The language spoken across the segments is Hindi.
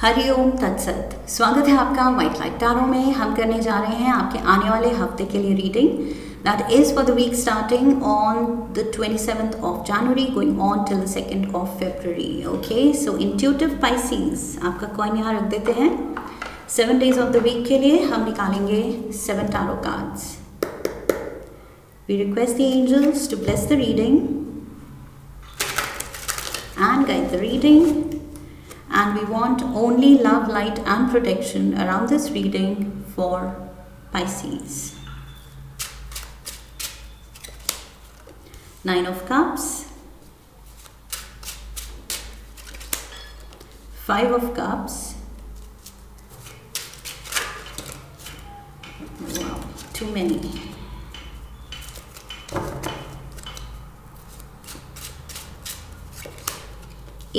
हरिओम तत्सत। स्वागत है आपका व्हाइट लाइट टैरो में। हम करने जा रहे हैं आपके आने वाले हफ्ते के लिए reading that is for the week starting on the 27th of January going on till the 2nd of February। Okay, so intuitive Pisces आपका कॉइन यहाँ रख देते हैं। 7 days ऑफ द वीक के लिए हम निकालेंगे 7 tarot cards. We request the angels to bless the reading and guide the reading, and we want only love, light and protection around this reading for Pisces. 9 of Cups, 5 of Cups, wow, too many.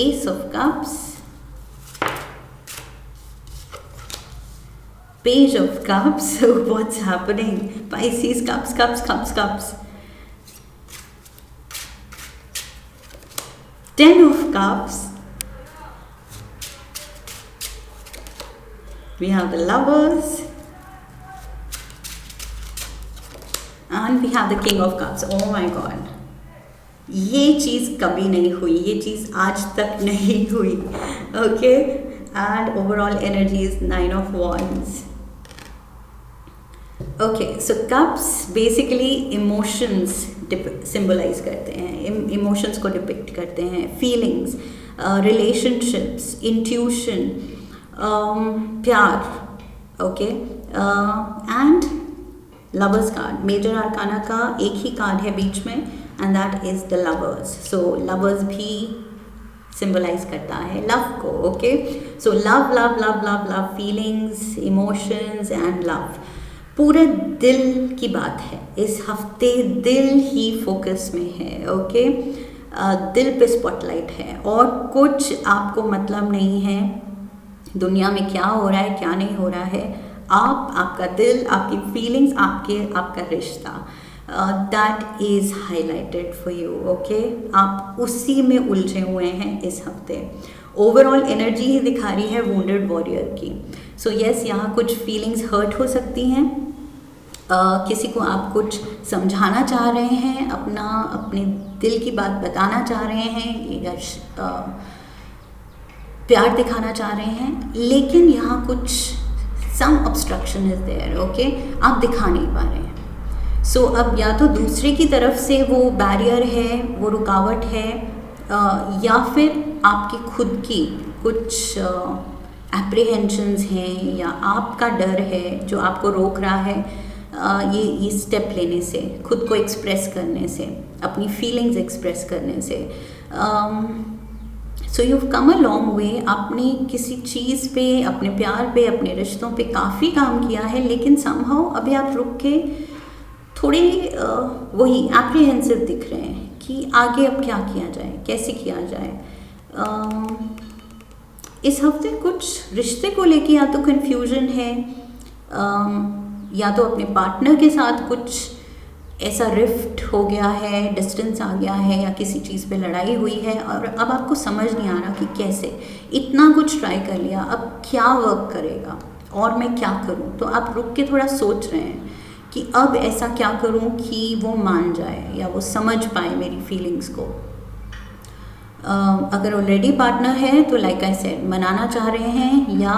Ace of Cups, Page of Cups. So what's happening? Pisces, cups, cups, cups, cups. 10 of Cups. We have the Lovers. And we have the King of Cups. Oh my God. ये चीज़ कभी नहीं हुई, ये चीज़ आज तक नहीं हुई। Okay, and overall energy is 9 of Wands। Okay, so cups basically emotions symbolise करते हैं, इमोशंस को डिपिक्ट करते हैं, फीलिंग्स, रिलेशनशिप्स, इंट्यूशन, प्यार। Okay, and lovers card major arcana का एक ही कार्ड है बीच में, and that is the lovers. So lovers भी symbolize करता है love को। okay, so love love love love love feelings, emotions and love पूरे दिल की बात है इस हफ्ते। दिल ही फोकस में है। okay, दिल पे स्पॉटलाइट है और कुछ आपको मतलब नहीं है दुनिया में क्या हो रहा है क्या नहीं हो रहा है। आप, आपका दिल, आपकी फीलिंग्स, आपका रिश्ता that is highlighted for you. Okay, आप उसी में उलझे हुए हैं इस हफ्ते। ओवरऑल एनर्जी ही दिखा रही है वुंडेड वॉरियर की। सो यस, यहाँ कुछ फीलिंग्स हर्ट हो सकती हैं। किसी को आप कुछ समझाना चाह रहे हैं, अपने दिल की बात बताना चाह रहे हैं या प्यार दिखाना चाह रहे हैं, लेकिन यहाँ कुछ सम ऑब्स्ट्रक्शन इज देयर। ओके, आप दिखा नहीं पा रहे हैं। सो अब या तो दूसरे की तरफ से वो बैरियर है, वो रुकावट है, या फिर आपकी खुद की कुछ एप्रीहेंशंस हैं या आपका डर है जो आपको रोक रहा है ये स्टेप लेने से, खुद को एक्सप्रेस करने से, अपनी फीलिंग्स एक्सप्रेस करने से। So you come a long way. आपने किसी चीज़ पे, अपने प्यार पे, अपने रिश्तों पे काफ़ी काम किया है, लेकिन समहाउ अभी आप रुक के थोड़े वही एप्रीहेंसिव दिख रहे हैं कि आगे अब क्या किया जाए, कैसे किया जाए। इस हफ्ते कुछ रिश्ते को लेके या तो कन्फ्यूजन है, या तो अपने पार्टनर के साथ कुछ ऐसा रिफ्ट हो गया है, डिस्टेंस आ गया है, या किसी चीज़ पे लड़ाई हुई है और अब आपको समझ नहीं आ रहा कि कैसे। इतना कुछ ट्राई कर लिया, अब क्या वर्क करेगा और मैं क्या करूं। तो आप रुक के थोड़ा सोच रहे हैं कि अब ऐसा क्या करूं कि वो मान जाए या वो समझ पाए मेरी फीलिंग्स को। अगर ऑलरेडी पार्टनर है तो लाइक आई सेड मनाना चाह रहे हैं, या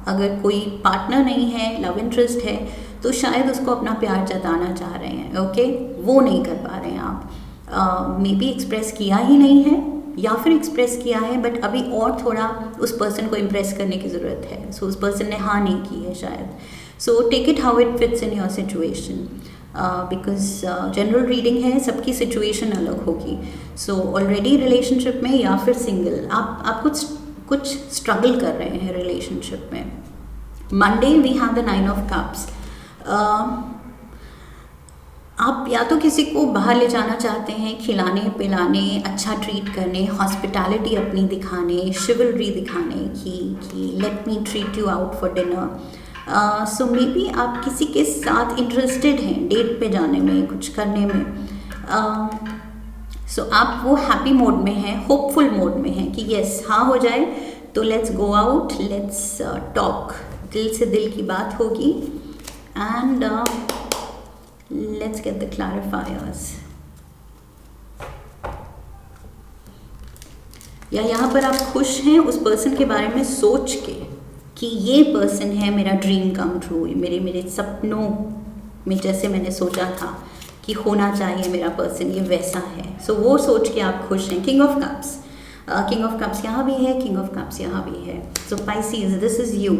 अगर कोई पार्टनर नहीं है, लव इंटरेस्ट है, तो शायद उसको अपना प्यार जताना चाह रहे हैं। ओके, वो नहीं कर पा रहे हैं आप। मे बी एक्सप्रेस किया ही नहीं है या फिर एक्सप्रेस किया है बट अभी और थोड़ा उस पर्सन को इम्प्रेस करने की ज़रूरत है। सो उस पर्सन ने हाँ नहीं की है शायद। So take it how it fits in your situation, because general reading है, सबकी सिचुएशन अलग होगी। सो ऑलरेडी रिलेशनशिप में या फिर सिंगल, आप कुछ स्ट्रगल कर रहे हैं रिलेशनशिप में। Monday we have the 9 of Cups। आप या तो किसी को बाहर ले जाना चाहते हैं, खिलाने पिलाने, अच्छा ट्रीट करने, हॉस्पिटैलिटी अपनी दिखाने, शिवलरी दिखाने कि let me treat you out for dinner. So may be आप किसी के साथ इंटरेस्टेड हैं डेट पे जाने में, कुछ करने में। सो आप वो हैप्पी मोड में हैं, होपफुल मोड में हैं कि यस हाँ हो जाए तो let's go out, let's talk, दिल से दिल की बात होगी एंड लेट्स गेट द क्लैरिफायर्स। या यहाँ पर आप खुश हैं उस पर्सन के बारे में सोच के कि ये पर्सन है मेरा ड्रीम कम ट्रू, मेरे सपनों में जैसे मैंने सोचा था कि होना चाहिए मेरा पर्सन, ये वैसा है। सो वो सोच के आप खुश हैं। King of cups, king of cups यहाँ भी है, किंग ऑफ कप्स यहाँ भी है। सो पाइसीज, दिस इज यू।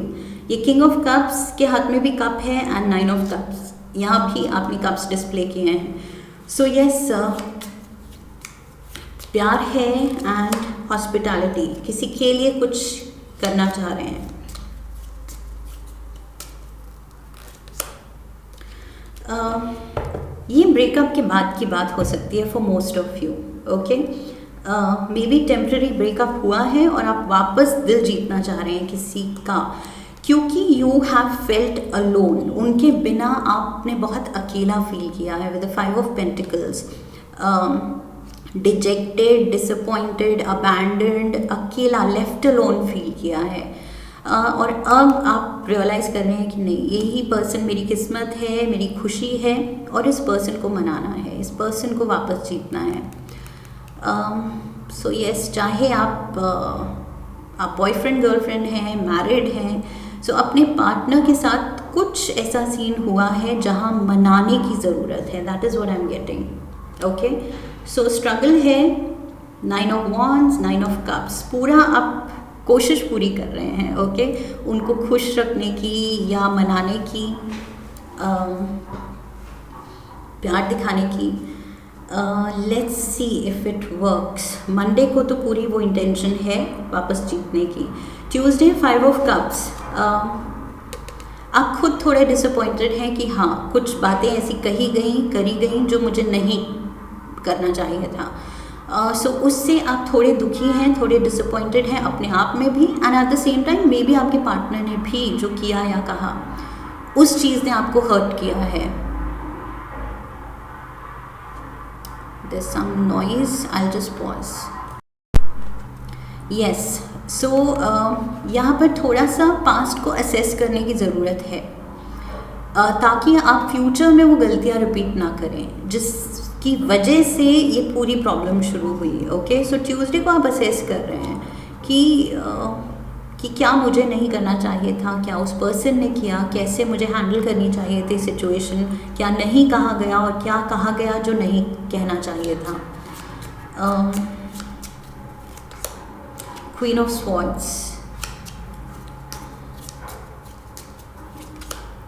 ये किंग ऑफ कप्स के हाथ में भी कप है एंड नाइन ऑफ कप्स, यहाँ भी आपने कप्स डिस्प्ले किए हैं। सो यस, प्यार है एंड हॉस्पिटैलिटी, किसी के लिए कुछ करना चाह रहे हैं। ये ब्रेकअप के बाद की बात हो सकती है for most of you, okay. May be temporary breakup हुआ है और आप वापस दिल जीतना चाह रहे हैं किसी का, क्योंकि यू हैव फेल्ट अलोन। उनके बिना आपने बहुत अकेला फील किया है with the 5 of pentacles. Dejected, disappointed, abandoned, अकेला, लेफ्ट अलोन फील किया है। और अब आप रियलाइज़ कर रहे हैं कि नहीं, यही पर्सन मेरी किस्मत है, मेरी खुशी है और इस पर्सन को मनाना है, इस पर्सन को वापस जीतना है। सो यस, चाहे आप बॉयफ्रेंड गर्लफ्रेंड हैं, मैरिड हैं, सो अपने पार्टनर के साथ कुछ ऐसा सीन हुआ है जहाँ मनाने की ज़रूरत है। That is what I am getting, okay. So struggle है, 9 ऑफ वॉन्ड्स, 9 ऑफ कप्स, पूरा आप कोशिश पूरी कर रहे हैं, ओके, उनको खुश रखने की या मनाने की, प्यार दिखाने की। Let's see if it works. Monday को तो पूरी वो इंटेंशन है वापस जीतने की। ट्यूसडे 5 ऑफ कप्स, आप खुद थोड़े डिसअपॉइंटेड हैं कि हाँ, कुछ बातें ऐसी कही गई, करी गई जो मुझे नहीं करना चाहिए था। सो उससे आप थोड़े दुखी हैं, थोड़े डिसअपॉइंटेड हैं अपने आप में भी, and eight the same time may be आपके पार्टनर ने भी जो किया या कहा उस चीज़ ने आपको हर्ट किया है। There's some noise, I'll just pause. Yes, so यहाँ पर थोड़ा सा पास्ट को असेस करने की ज़रूरत है, ताकि आप फ्यूचर में वो गलतियाँ रिपीट ना करें जिसकी वजह से ये पूरी प्रॉब्लम शुरू हुई। ओके, सो ट्यूसडे को आप असेस कर रहे हैं कि क्या मुझे नहीं करना चाहिए था, क्या उस पर्सन ने किया, कैसे मुझे हैंडल करनी चाहिए थी सिचुएशन, क्या नहीं कहा गया और क्या कहा गया जो नहीं कहना चाहिए था। Queen of swords,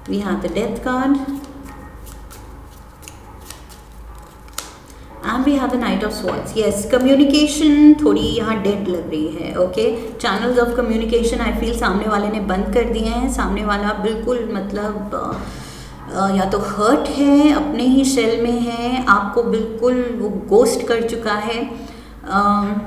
we have the death card and we have the knight of swords. Yes, communication थोड़ी यहाँ डेड लग रही है। Okay, channels of communication I feel सामने वाले ने बंद कर दिए हैं। सामने वाला बिल्कुल मतलब या तो हर्ट है, अपने ही शेल में है, आपको बिल्कुल वो गोस्ट कर चुका है,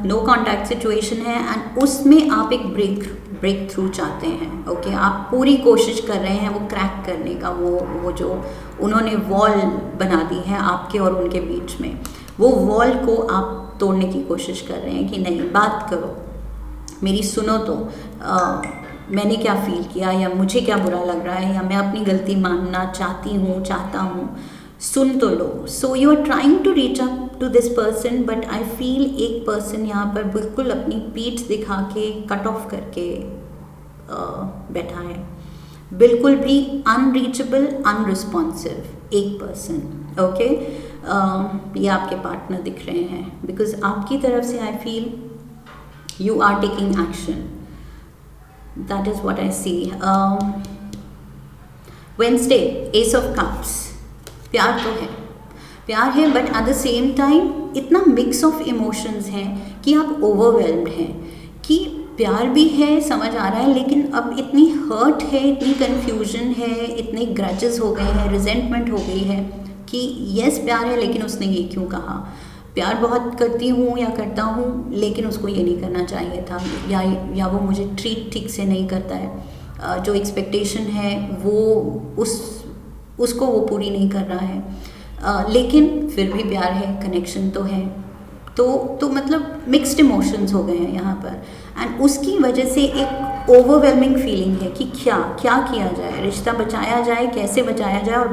नो कॉन्टैक्ट सिचुएशन है, एंड उसमें आप एक ब्रेक थ्रू चाहते हैं। ओके, आप पूरी कोशिश कर रहे हैं वो क्रैक करने का, वो जो उन्होंने वॉल बना दी है आपके और उनके बीच में, वो वॉल को आप तोड़ने की कोशिश कर रहे हैं कि नहीं, बात करो, मेरी सुनो तो, मैंने क्या फील किया या मुझे क्या बुरा लग रहा है या मैं अपनी गलती मानना चाहता हूँ, सुन तो लो। So you are trying to reach up to this person, but I feel एक पर्सन यहाँ पर बिल्कुल अपनी पीठ दिखा के कट ऑफ करके बैठा है, बिल्कुल भी अनरीचेबल, अनरिस्पॉन्सिव एक पर्सन। ओके, ये आपके पार्टनर दिख रहे हैं, बिकॉज आपकी तरफ से I feel you are taking action, that is what I see. Wednesday, ace of cups, प्यार तो है, प्यार है, but at the same time इतना मिक्स ऑफ इमोशंस हैं कि आप ओवरवेल्म्ड हैं कि प्यार भी है, समझ आ रहा है, लेकिन अब इतनी हर्ट है, इतनी कन्फ्यूजन है, इतने ग्रजेस हो गए हैं, रिजेंटमेंट हो गई है कि यस प्यार है लेकिन उसने ये क्यों कहा, प्यार बहुत करती हूँ या करता हूँ लेकिन उसको ये नहीं करना चाहिए था, या वो मुझे ट्रीट ठीक से नहीं करता है, जो एक्सपेक्टेशन है वो उसको वो पूरी नहीं कर रहा है, लेकिन फिर भी प्यार है, कनेक्शन तो है, तो मतलब मिक्स्ड इमोशंस हो गए हैं यहाँ पर, एंड उसकी वजह से एक ओवरवेलमिंग फीलिंग है कि क्या क्या किया जाए, रिश्ता बचाया जाए, कैसे बचाया जाए, और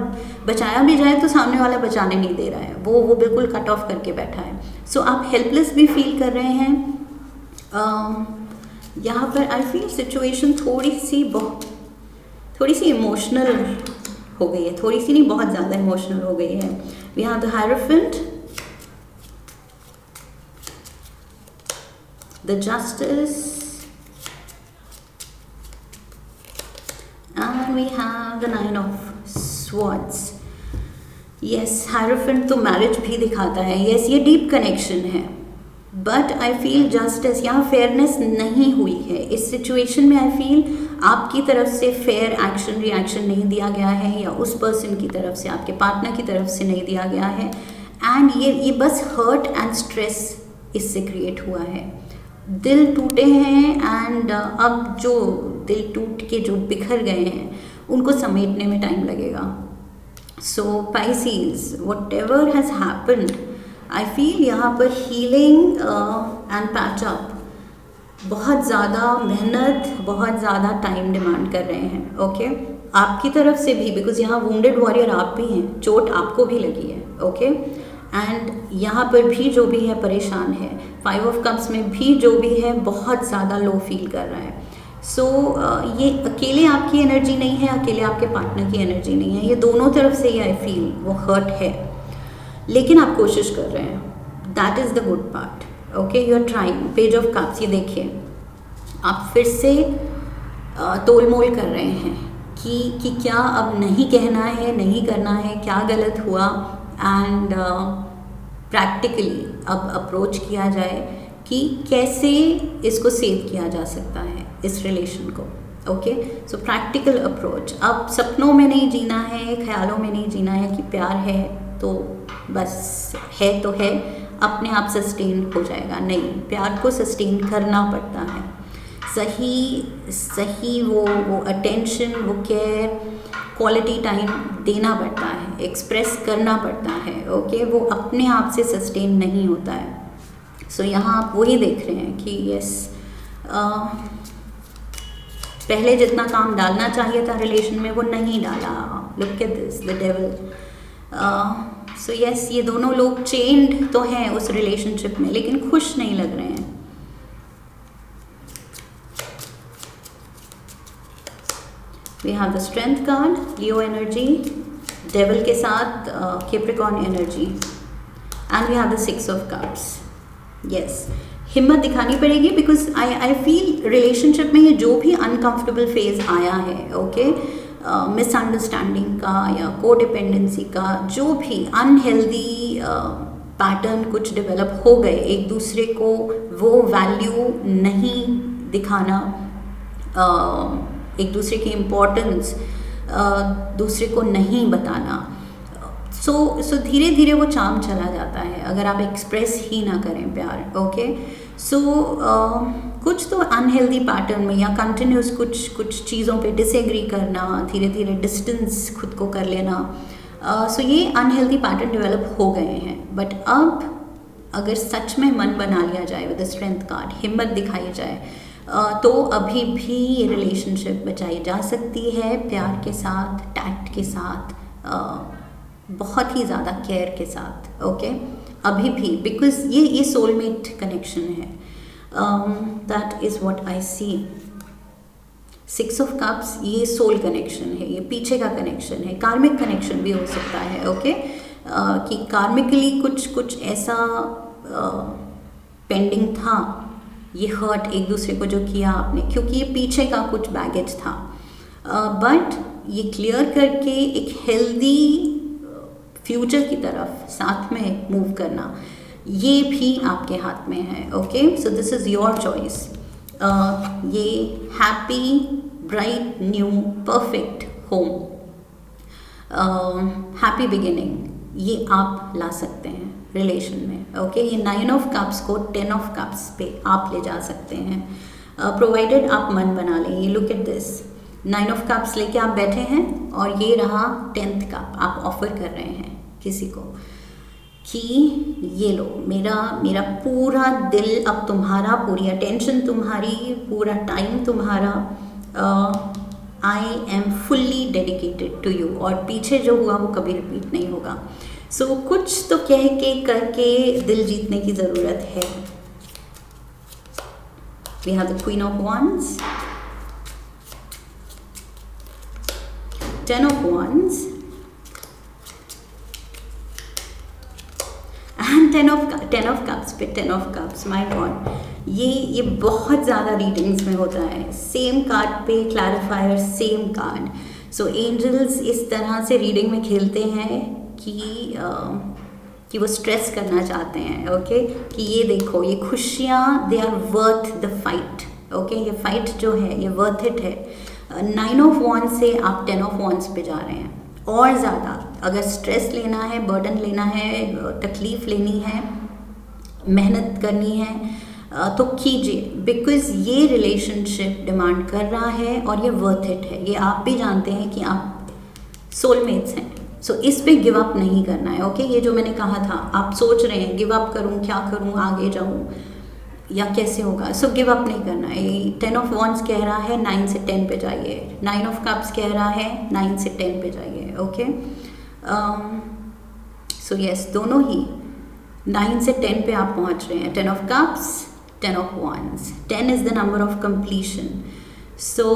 बचाया भी जाए तो सामने वाला बचाने नहीं दे रहा है, वो बिल्कुल कट ऑफ करके बैठा है। सो आप हेल्पलेस भी फील कर रहे हैं। यहाँ पर आई फील सिचुएशन थोड़ी सी इमोशनल हो गई है, थोड़ी सी नहीं, बहुत ज़्यादा इमोशनल हो गई है। We have the hierophant, the justice, and we have the 9 of swords. yes, hierophant तो मैरिज भी दिखाता है, yes, ये डीप कनेक्शन है, बट आई फील जस्टिस, यहाँ फेयरनेस नहीं हुई है इस सिचुएशन में। आई फील आपकी तरफ से फेयर एक्शन रिएक्शन नहीं दिया गया है, या उस पर्सन की तरफ से, आपके पार्टनर की तरफ से नहीं दिया गया है, एंड ये बस हर्ट एंड स्ट्रेस इससे क्रिएट हुआ है। दिल टूटे हैं, एंड अब जो दिल टूट के जो बिखर गए हैं उनको समेटने में टाइम लगेगा। So pieces, whatever has happened, I feel यहाँ पर हीलिंग एंड पैचअप बहुत ज़्यादा मेहनत, बहुत ज़्यादा टाइम डिमांड कर रहे हैं। ओके, आपकी तरफ से भी, बिकॉज यहाँ वुंडेड वॉरियर आप भी हैं, चोट आपको भी लगी है। ओके, एंड यहाँ पर भी जो भी है परेशान है, 5 ऑफ कप्स में भी जो भी है बहुत ज़्यादा लो फील कर रहा है। सो ये अकेले आपकी एनर्जी नहीं है, अकेले आपके पार्टनर की एनर्जी नहीं है, ये दोनों तरफ से ही आई फील वो हर्ट है, लेकिन आप कोशिश कर रहे हैं, that is the good part. Okay, you are trying. Page of cups, ये देखिए आप फिर से तोल मोल कर रहे हैं कि क्या अब नहीं कहना है, नहीं करना है, क्या गलत हुआ, एंड प्रैक्टिकली अब अप्रोच किया जाए कि कैसे इसको सेव किया जा सकता है इस रिलेशन को। ओके, सो प्रैक्टिकल अप्रोच। अब सपनों में नहीं जीना है, ख्यालों में नहीं जीना है कि प्यार है तो बस है तो है, अपने आप सस्टेन हो जाएगा। नहीं, प्यार को सस्टेन करना पड़ता है, सही वो अटेंशन, वो केयर, क्वालिटी टाइम देना पड़ता है, एक्सप्रेस करना पड़ता है। ओके, वो अपने आप से सस्टेन नहीं होता है। सो यहाँ आप वही देख रहे हैं कि यस, पहले जितना काम डालना चाहिए था रिलेशन में वो नहीं डाला। Look at this, the devil. So yes, ये दोनों लोग चेन्ड तो हैं उस रिलेशनशिप में, लेकिन खुश नहीं लग रहे हैं। We have the strength card, Leo energy, devil के साथ Capricorn energy, and we have the 6 of cups. Yes, हिम्मत दिखानी पड़ेगी, बिकॉज आई फील रिलेशनशिप में ये जो भी अनकंफर्टेबल फेज आया है, ओके, मिसअंडरस्टैंडिंग का या कोडिपेंडेंसी का, जो भी अनहेल्दी पैटर्न कुछ डेवलप हो गए, एक दूसरे को वो वैल्यू नहीं दिखाना, एक दूसरे की इम्पोर्टेंस दूसरे को नहीं बताना। सो धीरे धीरे वो चार्म चला जाता है अगर आप एक्सप्रेस ही ना करें प्यार। ओके, सो कुछ तो अनहेल्दी पैटर्न में या कंटिन्यूस कुछ चीज़ों पे डिसएग्री करना, धीरे धीरे डिस्टेंस खुद को कर लेना, सो ये अनहेल्दी पैटर्न डेवलप हो गए हैं। बट अब अगर सच में मन बना लिया जाए विद द स्ट्रेंथ कार्ड, हिम्मत दिखाई जाए, तो अभी भी ये रिलेशनशिप बचाई जा सकती है, प्यार के साथ, टैक्ट के साथ, बहुत ही ज़्यादा केयर के साथ। ओके, अभी भी, बिकॉज ये सोलमेट कनेक्शन है। That is what I see. 6 of cups, ये सोल कनेक्शन है, ये पीछे का कनेक्शन है, कार्मिक कनेक्शन भी हो सकता है। ओके, कि कार्मिकली कुछ ऐसा पेंडिंग था, ये हर्ट एक दूसरे को जो किया आपने, क्योंकि ये पीछे का कुछ बैगेज था, बट ये क्लियर करके एक हेल्दी फ्यूचर की तरफ साथ में मूव करना, ये भी आपके हाथ में है। Okay, so this is your choice. ये happy, bright, new, perfect home, happy beginning, ये आप ला सकते हैं रिलेशन में। ओके, ये 9 ऑफ कप्स को 10 ऑफ कप्स पे आप ले जा सकते हैं, प्रोवाइडेड आप मन बना लें। ये look at this, 9 of cups लेके आप बैठे हैं और ये रहा 10th कप आप ऑफर कर रहे हैं किसी को। कि ये लो, मेरा मेरा पूरा दिल अब तुम्हारा, पूरी अटेंशन तुम्हारी, पूरा टाइम तुम्हारा, I am fully dedicated to you, और पीछे जो हुआ वो कभी रिपीट नहीं होगा। सो कुछ तो कह के करके दिल जीतने की ज़रूरत है। We have the Queen of Wands, Ten of Wands, and Ten of Cups पे Ten of Cups, my God, ये बहुत ज़्यादा रीडिंग्स में होता है। सेम कार्ड पे क्लैरिफायर, सेम कार्ड। सो एंजल्स इस तरह से रीडिंग में खेलते हैं कि वो स्ट्रेस करना चाहते हैं, ओके, कि ये देखो, ये खुशियाँ, they are worth the fight, okay, ये फाइट जो है ये वर्थ इट है। 9 ऑफ वॉन्ड्स से आप 10 ऑफ वॉन्ड्स पे जा रहे हैं। और ज़्यादा अगर स्ट्रेस लेना है, बर्डन लेना है, तकलीफ़ लेनी है, मेहनत करनी है, तो कीजिए, बिकॉज़ ये रिलेशनशिप डिमांड कर रहा है और ये वर्थ इट है। ये आप भी जानते हैं कि आप सोलमेट्स हैं। सो इस पे गिव अप नहीं करना है, ओके। ये जो मैंने कहा था, आप सोच रहे हैं गिव अप करूं, क्या करूं, आगे जाऊं या कैसे होगा, सो गिव अप नहीं करना है। 10 ऑफ वॉन्ड्स कह रहा है 9 से 10 पे जाइए, 9 ऑफ कप्स कह रहा है 9 से 10 पे जाइए, ओके। सो यस, दोनों ही 9 से 10 पे आप पहुंच रहे हैं। 10 of cups, 10 of wands, 10 is the number of completion. So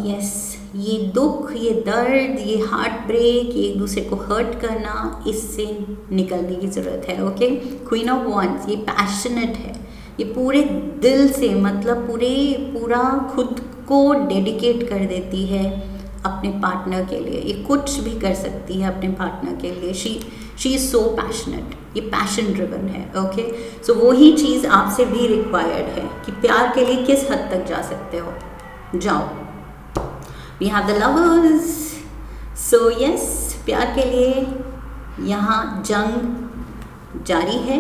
yes, ये दुख, ये दर्द, ये हार्ट ब्रेक, ये एक दूसरे को हर्ट करना, इससे निकलने की ज़रूरत है, ओके। क्वीन ऑफ वॉन्ड्स, ये पैशनेट है, ये पूरे दिल से, मतलब पूरा खुद को डेडिकेट कर देती है अपने पार्टनर के लिए। ये कुछ भी कर सकती है अपने पार्टनर के लिए। शी इज़ सो पैशनेट, ये पैशन ड्रिवन है, ओके। सो वही चीज़ आपसे भी रिक्वायर्ड है कि प्यार के लिए किस हद तक जा सकते हो, जाओ। We have the lovers, so yes, प्यार के लिए यहाँ जंग जारी है,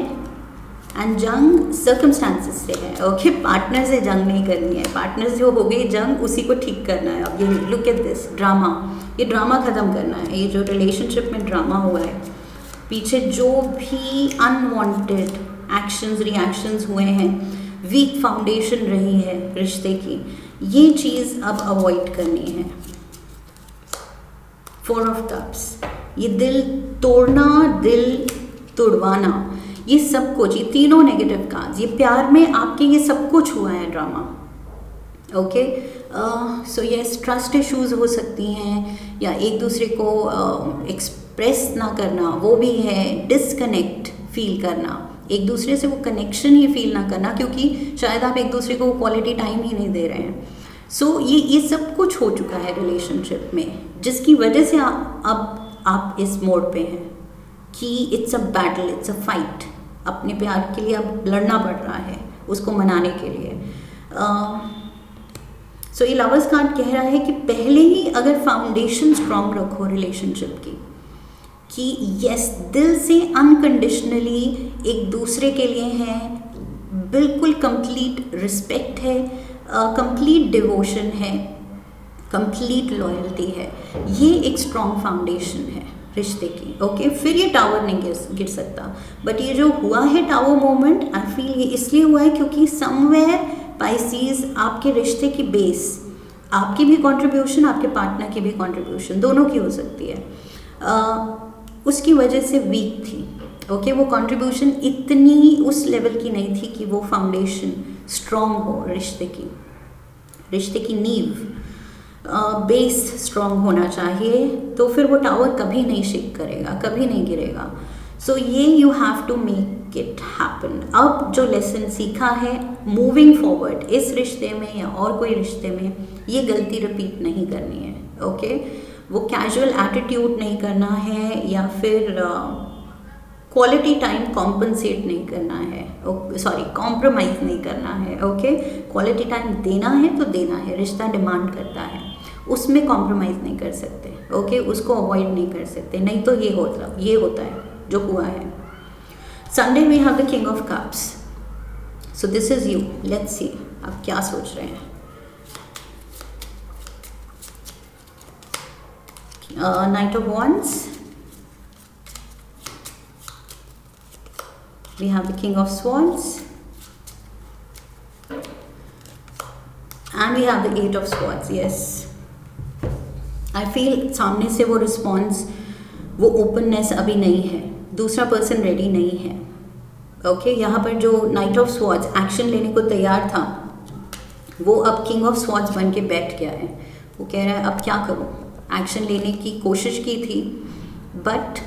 एंड जंग सर्कमस्टांसेस से है, ओके। पार्टनर से जंग नहीं करनी है, पार्टनर जो हो गई जंग, उसी को ठीक करना है। अब ये लुक एट दिस ड्रामा, ये ड्रामा ख़त्म करना है। ये जो रिलेशनशिप में ड्रामा हुआ है, पीछे जो भी अनवांटेड एक्शंस, रिएक्शंस हुए हैं, वीक फाउंडेशन रही है रिश्ते की, ये चीज़ अब अवॉइड करनी है। 4 ऑफ कप्स, ये दिल तोड़ना, दिल तुड़वाना, ये सब कुछ, ये तीनों नेगेटिव कार्ड्स, ये प्यार में आपके ये सब कुछ हुआ है drama, okay. So yes, trust issues हो सकती हैं, या एक दूसरे को एक्सप्रेस ना करना, वो भी है। डिसकनेक्ट फील करना, एक दूसरे से वो कनेक्शन ही फील ना करना, क्योंकि शायद आप एक दूसरे को क्वालिटी टाइम ही नहीं दे रहे हैं। सो ये सब कुछ हो चुका है रिलेशनशिप में, जिसकी वजह से अब आप इस मोड पे हैं कि it's a battle, it's a fight. अपने प्यार के लिए अब लड़ना पड़ रहा है उसको मनाने के लिए। सो ये लवर्स कार्ड कह रहा है कि पहले ही अगर फाउंडेशन स्ट्रांग रखो रिलेशनशिप की, कि यस, दिल से अनकंडीशनली एक दूसरे के लिए है, बिल्कुल कंप्लीट रिस्पेक्ट है, कंप्लीट डिवोशन है, कंप्लीट लॉयल्टी है, ये एक स्ट्रॉन्ग फाउंडेशन है रिश्ते की, ओके। फिर ये टावर नहीं गिर सकता। बट ये जो हुआ है टावर मोमेंट, आई फील ये इसलिए हुआ है क्योंकि समवेयर पाइसीज आपके रिश्ते की बेस, आपकी भी कंट्रीब्यूशन, आपके पार्टनर की भी कंट्रीब्यूशन, दोनों की हो सकती है, उसकी वजह से वीक थी, ओके। वो कंट्रीब्यूशन इतनी उस लेवल की नहीं थी कि वो फाउंडेशन स्ट्रॉन्ग हो रिश्ते की नींव, बेस स्ट्रॉन्ग होना चाहिए, तो फिर वो टावर कभी नहीं शेक करेगा, कभी नहीं गिरेगा। सो ये you have to make it happen. अब जो लेसन सीखा है, मूविंग फॉरवर्ड इस रिश्ते में या और कोई रिश्ते में, ये गलती रिपीट नहीं करनी है, ओके। वो कैजुअल एटीट्यूड नहीं करना है, या फिर क्वालिटी टाइम कॉम्पनसेट नहीं करना है, कॉम्प्रोमाइज़ नहीं करना है, ओके। क्वालिटी टाइम देना है तो देना है, रिश्ता डिमांड करता है, उसमें कॉम्प्रोमाइज़ नहीं कर सकते, ओके। उसको अवॉइड नहीं कर सकते, नहीं तो ये होता है जो हुआ है। संडे में have the king of cups, so this is you, let's see आप क्या सोच रहे हैं। Night of wands, We have the King of Swords. And we have the 8 of Swords. Yes. I feel सामने से वो रिस्पॉन्स, वो ओपननेस अभी नहीं है, दूसरा पर्सन रेडी नहीं है. ओके यहाँ पर जो नाइट ऑफ स्वॉर्ड्स एक्शन लेने को तैयार था, वो अब किंग ऑफ स्वॉर्ड्स बन के बैठ गया है. वो कह रहा है अब क्या करूँ, एक्शन लेने की कोशिश की थी बट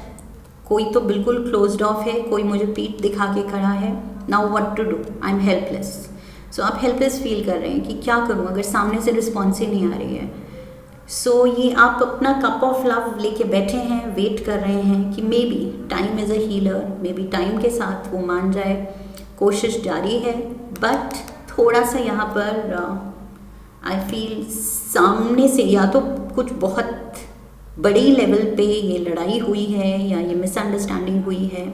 कोई तो बिल्कुल क्लोज्ड ऑफ है, कोई मुझे पीठ दिखा के खड़ा है. Now what to do, I am helpless. So आप हेल्पलेस फील कर रहे हैं कि क्या करूँ अगर सामने से रिस्पॉन्स ही नहीं आ रही है. सो ये आप अपना कप ऑफ लव लेके बैठे हैं, वेट कर रहे हैं कि may be time is a healer, may be time के साथ वो मान जाए. कोशिश जारी है बट थोड़ा सा यहाँ पर आई फील सामने से या तो कुछ बहुत बड़ी लेवल पे ये लड़ाई हुई है या ये मिसअंडरस्टैंडिंग हुई है.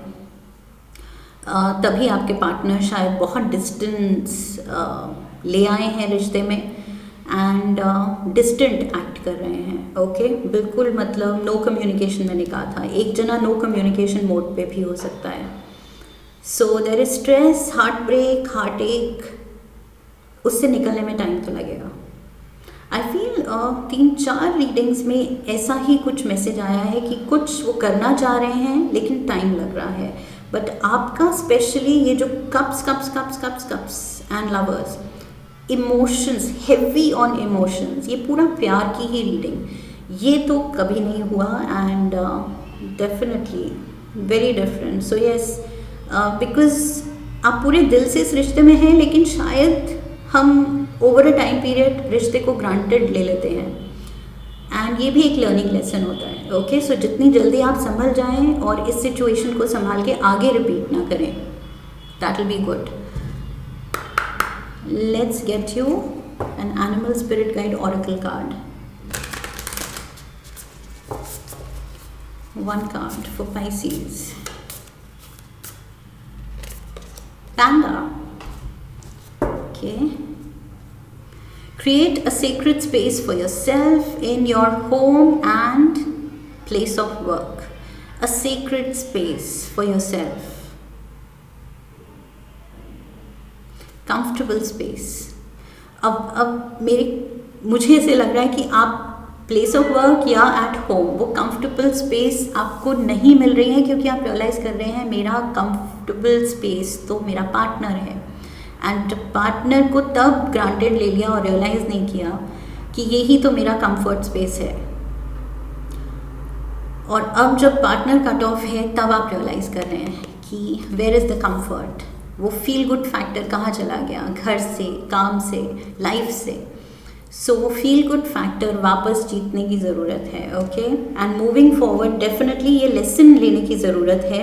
तभी आपके पार्टनर शायद बहुत डिस्टेंस ले आए हैं रिश्ते में एंड डिस्टेंट एक्ट कर रहे हैं. ओके बिल्कुल मतलब नो कम्युनिकेशन मैंने कहा था, एक जना नो कम्युनिकेशन मोड पे भी हो सकता है. So there is stress, heartbreak, heartache, उससे निकलने में टाइम तो लगेगा. आई फील 3-4 रीडिंग्स में ऐसा ही कुछ मैसेज आया है कि कुछ वो करना चाह रहे हैं लेकिन टाइम लग रहा है. बट आपका स्पेशली ये जो cups and lovers, emotions, heavy on emotions, ये पूरा प्यार की ही रीडिंग, ये तो कभी नहीं हुआ and definitely very different. So yes, because आप पूरे दिल से इस रिश्ते में हैं लेकिन शायद हम ओवर अ टाइम पीरियड रिश्ते को ग्रांटेड ले लेते हैं एंड ये भी एक लर्निंग लेसन होता है. ओके सो जितनी जल्दी आप संभल जाएं और इस सिचुएशन को संभाल के आगे रिपीट ना करें, that will be good. Let's get you an animal spirit guide oracle card. One card for Pisces. Panda. Okay. Create a sacred space for yourself in your home and place of work. A sacred space for yourself. Comfortable space. अब मुझे ऐसे लग रहा है कि आप प्लेस ऑफ वर्क या एट होम वो कंफर्टेबल स्पेस आपको नहीं मिल रही है क्योंकि आप रियलाइज़ कर रहे हैं मेरा कंफर्टेबल स्पेस तो मेरा पार्टनर है. एंड पार्टनर को तब ग्रांटेड ले लिया और रियलाइज़ नहीं किया कि यही तो मेरा कंफर्ट स्पेस है. और अब जब पार्टनर कट ऑफ है तब आप रियलाइज़ कर रहे हैं कि वेयर इज़ द कंफर्ट. वो फील गुड फैक्टर कहाँ चला गया, घर से, काम से, लाइफ से. सो वो फील गुड फैक्टर वापस जीतने की ज़रूरत है. Okay and moving forward definitely ये लेसन लेने की ज़रूरत है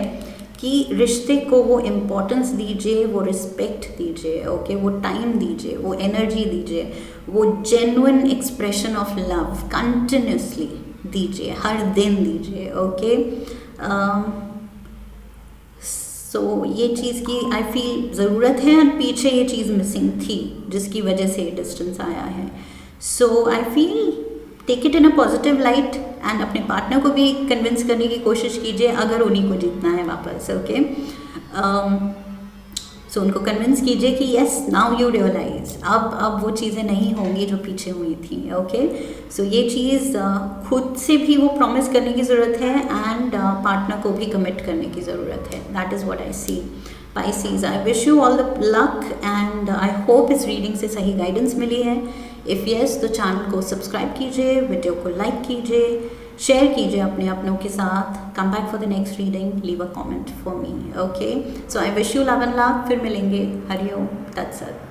कि रिश्ते को वो इम्पोर्टेंस दीजिए, वो रिस्पेक्ट दीजिए. ओके वो टाइम दीजिए, वो एनर्जी दीजिए, वो genuine expression of love continuously दीजिए, हर दिन दीजिए. ओके सो ये चीज़ की आई फील ज़रूरत है एंड पीछे ये चीज़ मिसिंग थी जिसकी वजह से डिस्टेंस आया है. So I feel take it in a positive light and अपने पार्टनर को भी कन्विंस करने की कोशिश कीजिए अगर उन्हीं को जीतना है वापस. ओके सो उनको कन्विंस कीजिए कि येस नाउ यू रियलाइज अब वो चीज़ें नहीं होंगी जो पीछे हुई थी. ओके सो ये चीज़ खुद से भी वो प्रॉमिस करने की ज़रूरत है एंड पार्टनर को भी कमिट करने की ज़रूरत है. That is what I see. Pisces, I wish you all the luck and I hope इस रीडिंग से सही गाइडेंस मिली है. इफ़ येस तो चैनल को सब्सक्राइब कीजिए, वीडियो को लाइक कीजिए, शेयर कीजिए अपने अपनों के साथ. Come back for the next reading, leave a comment for me. Okay so I wish you love and luck. फिर मिलेंगे. हरिओम तत्सत.